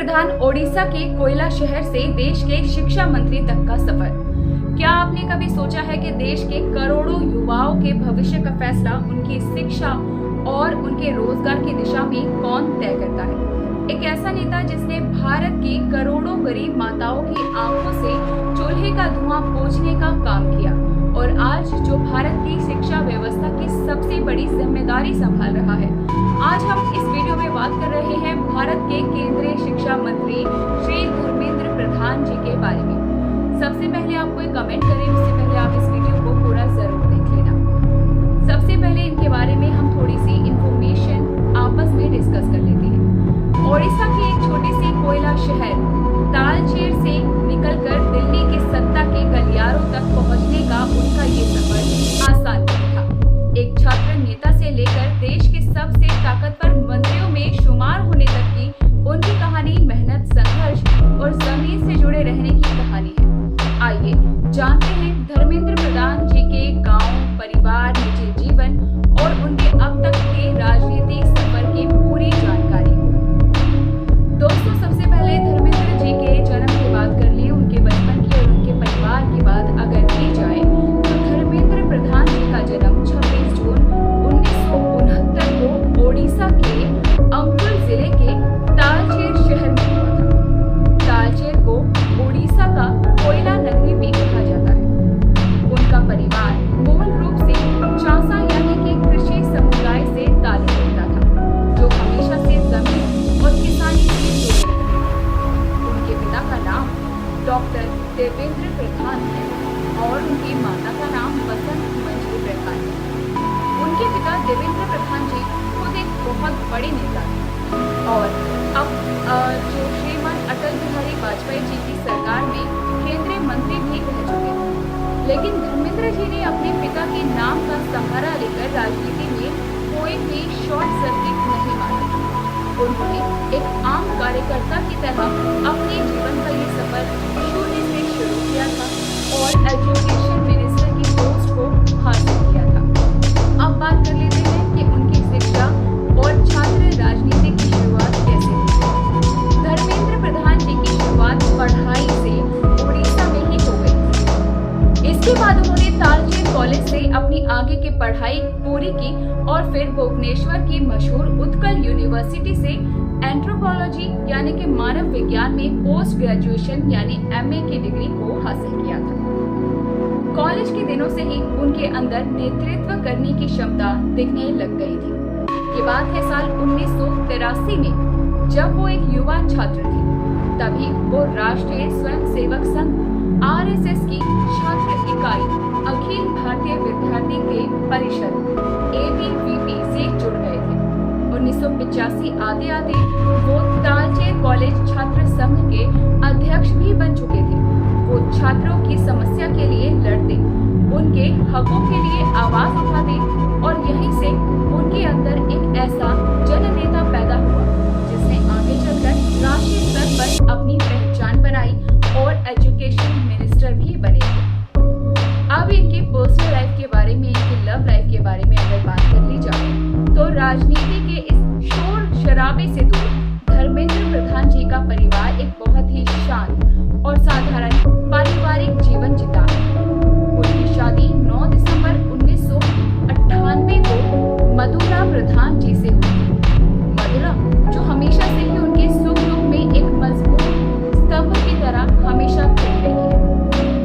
प्रधान ओडिशा के कोयला शहर से देश के शिक्षा मंत्री तक का सफर। क्या आपने कभी सोचा है कि देश के करोड़ों युवाओं के भविष्य का फैसला उनकी शिक्षा और उनके रोजगार की दिशा में कौन तय करता है? एक ऐसा नेता जिसने भारत की करोड़ों गरीब माताओं की आंखों से चूल्हे का धुआं पोंछने का काम किया और आज जो भारत की शिक्षा व्यवस्था की सबसे बड़ी जिम्मेदारी संभाल रहा है। आज हम इस वीडियो में बात कर रहे हैं भारत के केंद्रीय शिक्षा मंत्री श्री धर्मेंद्र प्रधान जी के बारे में। सबसे पहले आप कोई कमेंट करें उससे पहले आप इस वीडियो को पूरा जरूर देख लेना। सबसे पहले इनके बारे में हम थोड़ी सी इंफॉर्मेशन आपस में डिस्कस कर लेते हैं। ओडिशा की एक छोटी सी कोयला शहर तालचेर से निकलकर दिल्ली के सत्ता के गलियारों तक पहुंचने का उनका ये सफर आसान नहीं था। एक छात्र नेता से लेकर देश के सबसे ताकतवर मंत्रियों में शुमार होने तक की उनकी कहानी मेहनत, संघर्ष और जमीन से जुड़े रहने की कहानी है। आइए जानते हैं धर्मेंद्र प्रधान जी के गांव, परिवार, निजी जीवन और उनके अब तक के राजनीतिक सफर की पूरी जानकारी। दोस्तों, सबसे पहले धर्मेंद्र जी के जन्म की बात कर लें, उनके बचपन की और उनके परिवार की बात अगर की जाए तो धर्मेंद्र प्रधान जी का जन्म 26 जून 1969 को ओडिशा के अंकुल जिले के तालचेर शहर में हुआ था। तालचेर को ओडिशा का कोयला नगरी भी कहा जाता है। उनका परिवार मूल रूप से चासा यानी कि कृषि समुदाय से ताल्लुक रखता था, जो हमेशा से जमीन और किसानी से जुड़े रहे। उनके पिता का नाम डॉक्टर देवेंद्र प्रधान है और उनकी माता का नाम बसंत मंजरी प्रधान है। उनके पिता देवेंद्र प्रधान जी खुद एक बहुत बड़े नेता थे और अब जो श्रीमान अटल बिहारी वाजपेयी जी की सरकार में केंद्रीय मंत्री भी रह चुके हैं। लेकिन धर्मेंद्र जी ने अपने पिता के नाम का सहारा लेकर राजनीति में कोई भी शॉर्ट सर्किट नहीं माना। उन्होंने एक आम कार्यकर्ता की तरह अपने जीवन का ये सफर शून्य से शुरू किया था और एजुकेशन मिनिस्टर की पोस्ट को हासिल किया था। अब बात कर लेते हैं कि उनकी शिक्षा और छात्र राजनीति की शुरुआत कैसे हुई। धर्मेंद्र प्रधान जी की शुरुआत पढ़ाई से उड़ीसा में ही हो गई। इसके बाद उन्होंने तालचेर कॉलेज से अपनी आगे की पढ़ाई पूरी की और फिर भुवनेश्वर की मशहूर उत्कल यूनिवर्सिटी से एंथ्रोपोलॉजी यानी कि मानव विज्ञान में पोस्ट ग्रेजुएशन यानी एमए की डिग्री को हासिल किया था। कॉलेज के दिनों से ही उनके अंदर नेतृत्व करने की क्षमता दिखने लग गई थी। ये बात है साल 1983 में, जब वो एक युवा छात्र थे। तभी वो राष्ट्रीय स्वयंसेवक संघ आरएसएस की छात्र इकाई अखिल भारतीय विद्यार्थी के परिषद एबीवीपी से जुड़ गए थे। 1985 आते आते वो तालचेर कॉलेज छात्र संघ के अध्यक्ष भी बन चुके थे। वो छात्रों की समस्या के लिए लड़ते, उनके हकों के लिए आवाज उठाते और यहीं से उनके अंदर एक ऐसा जननेता पैदा हुआ जिसने आगे चलकर राष्ट्रीय स्तर पर अपनी पहचान बनाई और एजुकेशन मिनिस्टर भी बने थे। अब इनकी पर्सनल लाइफ के बारे में, इनकी लव लाइफ के बारे में अगर बात कर ली जाए तो राजनीति के इस शोर शराबे से दूर धर्मेंद्र प्रधान जी का परिवार एक बहुत ही शांत और साधारण पारिवारिक जीवन जीता है। उनकी शादी 9 दिसंबर 1998 को मधुरा प्रधान जी से हुई। मधुरा जो हमेशा से ही उनके सुख दुख में एक मजबूत स्तंभ की तरह हमेशा खड़ी रही है।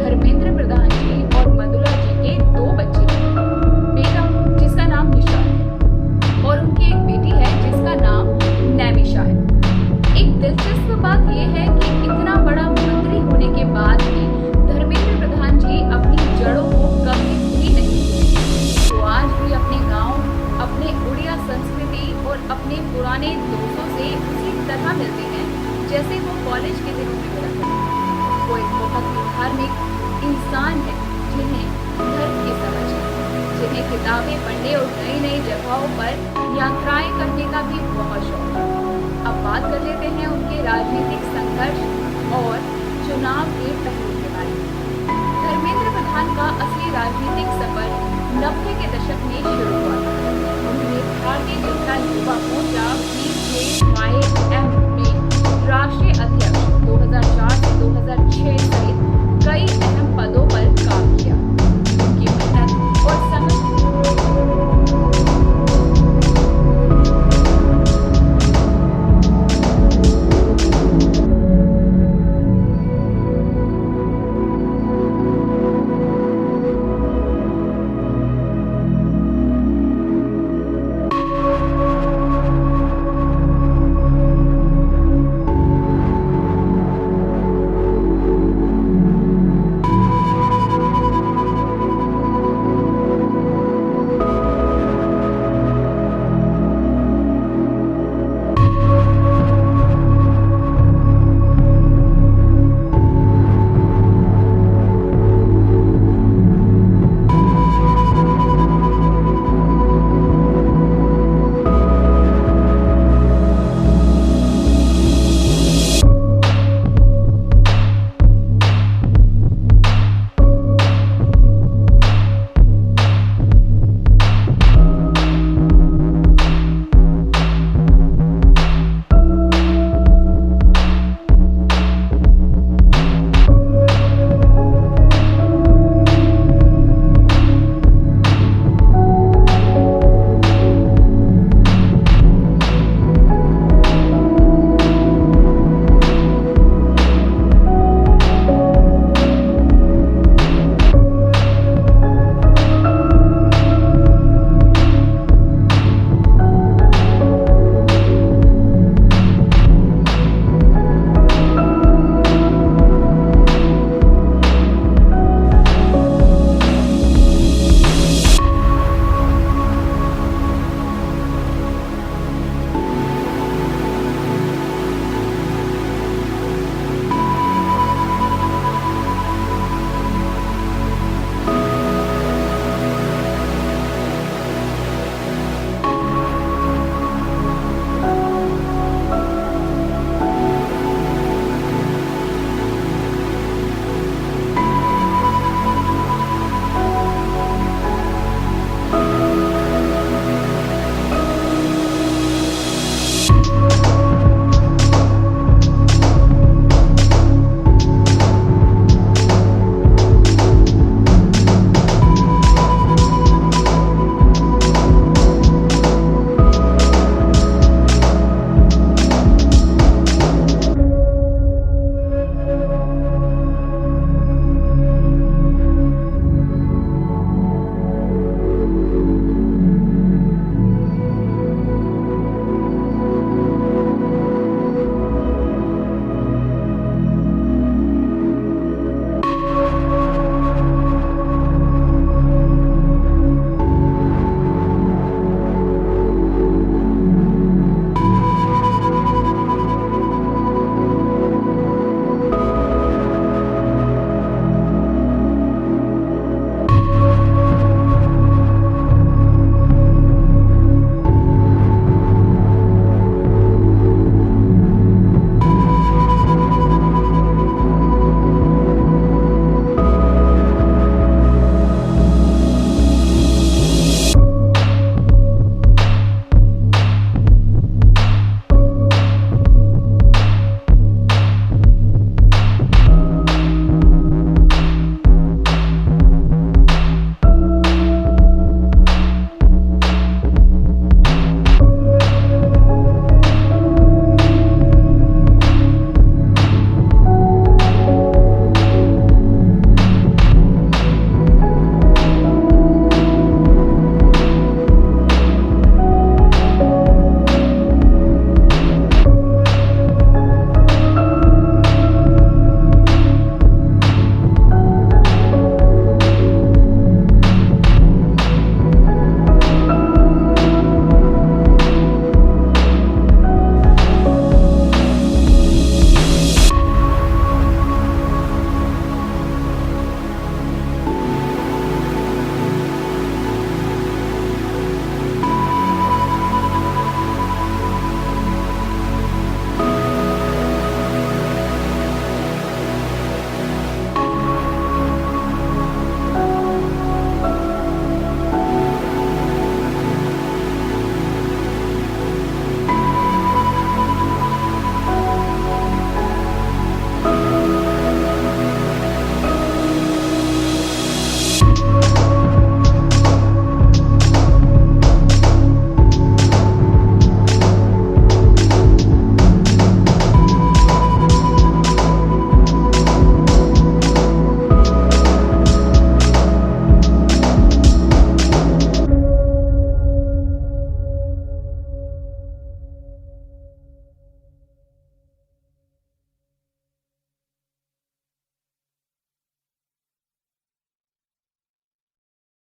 धर्मेंद्र प्रधान जी और मधुरा जी के 2 बच्चे हैं। बेटा जिसका नाम निशांत है और उनकी एक बेटी है जिसका नाम नैमिषा है। एक दिलचस्प बात यह है कि इतना बड़ा मंत्री होने के बाद भी धर्मेंद्र प्रधान जी अपनी जड़ों को कभी भी नहीं भूले। वो आज भी अपने गांव, अपने उड़िया संस्कृति और अपने पुराने दोस्तों से उसी तरह मिलते हैं जैसे वो कॉलेज के दिनों में मिला करते। वो एक बहुत ही धार्मिक इंसान है जिन्हें धर्म की समझ है, जिन्हें किताबें पढ़ने और नई नई जगहों पर यात्राएं करने का भी बहुत शौक है। अब बात कर लेते हैं उनके राजनीतिक संघर्ष और चुनाव